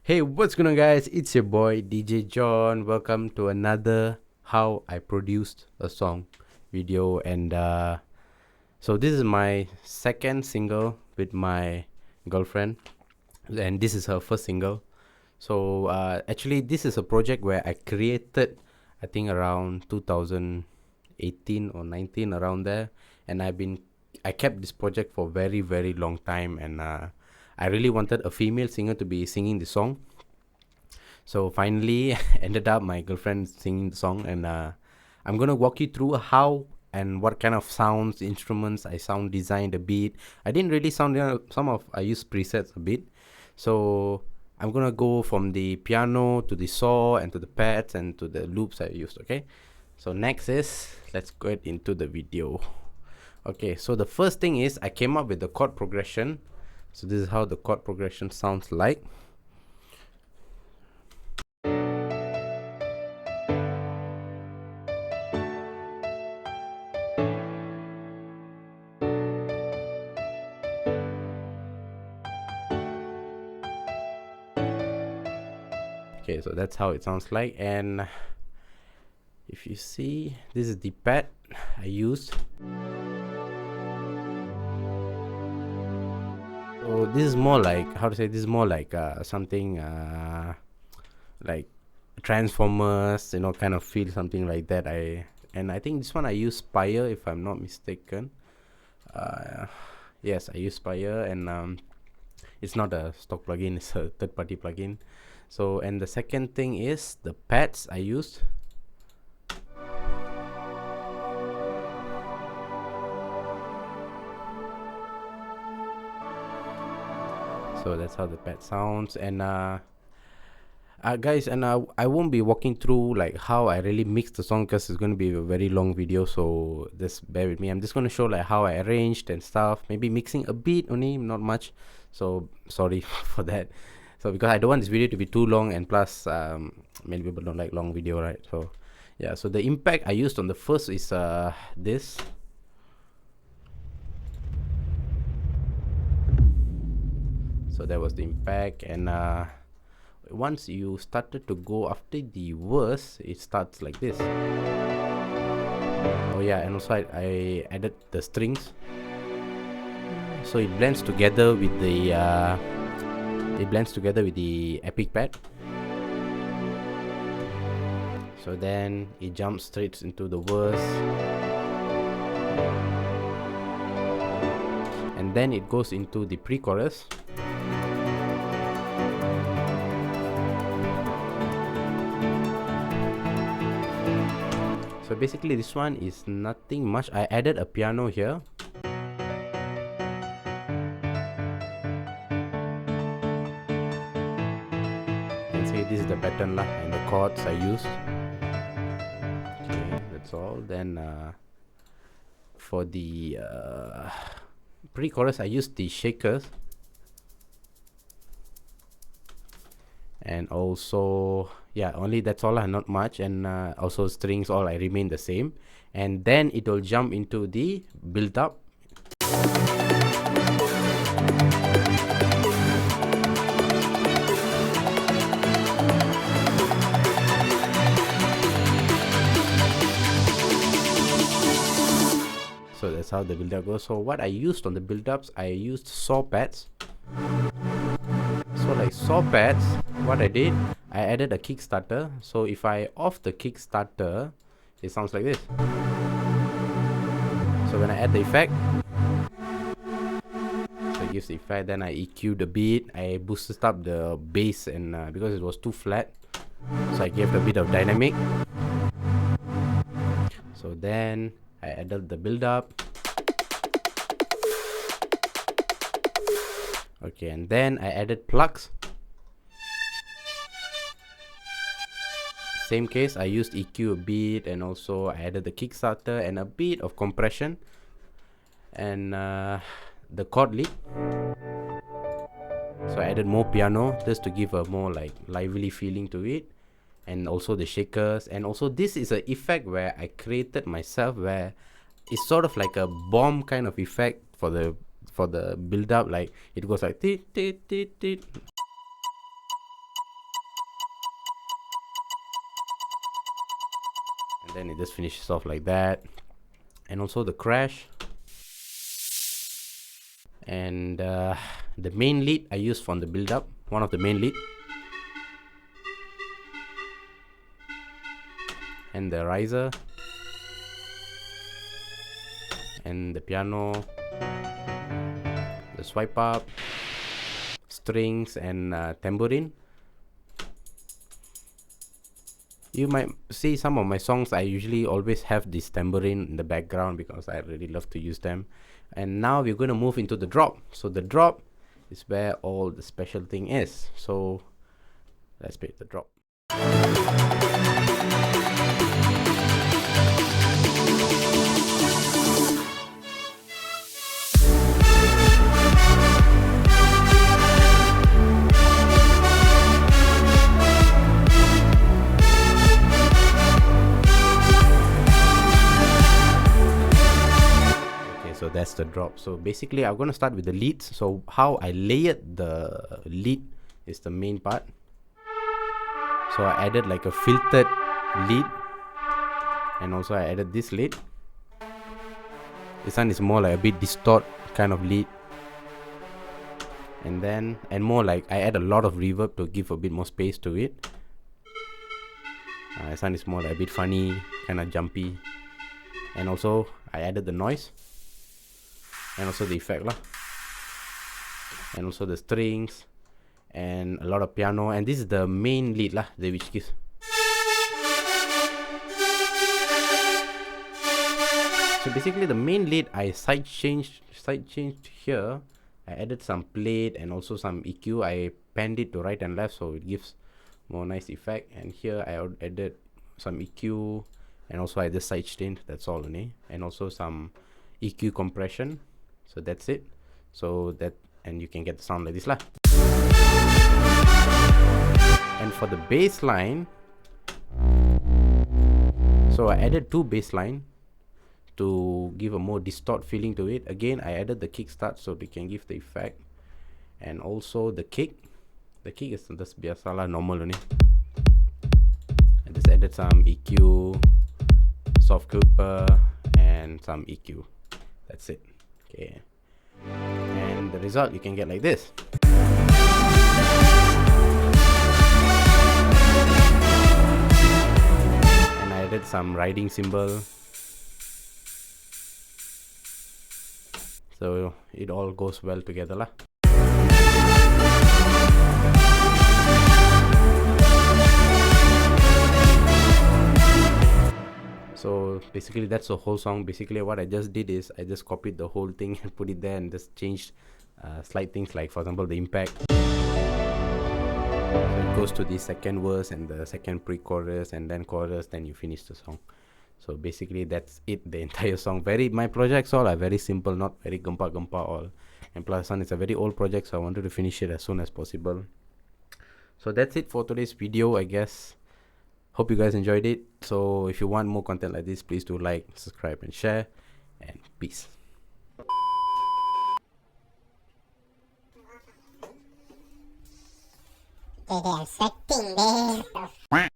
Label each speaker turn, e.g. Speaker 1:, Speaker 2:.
Speaker 1: Hey, what's going on, guys? It's your boy DJ John. Welcome to another How I Produced a Song video. And so, this is my second single with my girlfriend, and this is her first single. So, actually, this is a project where I created, I think, around 2018 or 19, around there. And I kept this project for a very, very long time. And I really wanted a female singer to be singing the song. So finally, ended up my girlfriend singing the song, and I'm gonna walk you through how and what kind of sounds, instruments I sound design the beat. I didn't really sound I used presets a bit, so I'm gonna go from the piano to the saw and to the pads and to the loops I used. Okay, so next is let's get into the video. Okay, so the first thing is I came up with the chord progression. So this is how the chord progression sounds like. Okay, so that's how it sounds like. And if you see, this is the pad I used. So this is more like, how to say, this is more like something like Transformers, kind of feel something like that. And I think this one I use Spire, if I'm not mistaken. Yes, I use Spire, and it's not a stock plugin, it's a third-party plugin. So, and the second thing is the pads I used. So that's how the pad sounds. And guys, and I won't be walking through like how I really mix the song, because it's going to be a very long video, so just bear with me. I'm just going to show like how I arranged and stuff, maybe mixing a bit only, not much, so sorry for that. So because I don't want this video to be too long, and plus many people don't like long video, right? So yeah, so the impact I used on the first is this. So that was the impact. And once you started to go after the verse, it starts like this. Oh yeah, and also I added the strings, so it blends together with the epic pad. So then it jumps straight into the verse, and then it goes into the pre-chorus. So basically this one is nothing much. I added a piano here. And say this is the pattern lah, and the chords I used. Okay, that's all. Then for the pre-chorus I used the shakers. And also, yeah, only that's all, not much. And also strings, all I remain the same. And then it will jump into the build up. So that's how the build up goes. So what I used on the build ups, I used saw pads. So like saw pads, what I did, I added a Kickstarter. So if I off the Kickstarter, it sounds like this. So when I add the effect, so it gives the effect. Then I EQ the beat, I boosted up the bass, and because it was too flat, so I gave a bit of dynamic. So then I added the build up. Okay, and then I added plugs. Same case, I used EQ a bit, and also I added the Kickstarter and a bit of compression, and the chord lead. So I added more piano just to give a more like lively feeling to it, and also the shakers. And also this is an effect where I created myself, where it's sort of like a bomb kind of effect for the build up. Like it goes like tit tit tit tit. Then it just finishes off like that. And also the crash. And the main lead I used from the build up, one of the main lead. And the riser. And the piano. The swipe up. Strings and tambourine. You might see some of my songs I usually always have this tambourine in the background because I really love to use them. And now we're going to move into the drop. So the drop is where all the special thing is. So let's play the drop. So that's the drop. So basically I'm going to start with the leads. So how I layered the lead is the main part. So I added like a filtered lead, and also I added this lead. This one is more like a bit distort kind of lead, and more like I add a lot of reverb to give a bit more space to it. This one is more like a bit funny, kind of jumpy, and also I added the noise. And also the effect lah, and also the strings, and a lot of piano. And this is the main lead lah, which gives. So basically the main lead I side changed here. I added some plate and also some EQ. I panned it to right and left so it gives more nice effect. And here I added some EQ, and also I just side changed. That's all only, and also some EQ compression. So that's it. So that, and you can get the sound like this lah. And for the bass line, so I added 2 bass line to give a more distort feeling to it. Again, I added the kick start so they can give the effect, and also the kick. The kick is just biasa lah, normal only. I just added some EQ, soft clipper, and some EQ. That's it. Okay, and the result you can get like this. And I added some riding cymbal, so it all goes well together lah. So basically that's the whole song. Basically what I just did is I just copied the whole thing and put it there, and just changed slight things, like for example the impact. So it goes to the second verse and the second pre-chorus and then chorus, then you finish the song. So basically that's it, the entire song. My projects all are very simple, not very gempa all. And plus one, it's a very old project, so I wanted to finish it as soon as possible. So that's it for today's video, I guess. Hope you guys enjoyed it. So if you want more content like this, please do like, subscribe, and share. And peace.
Speaker 2: They are sweating there.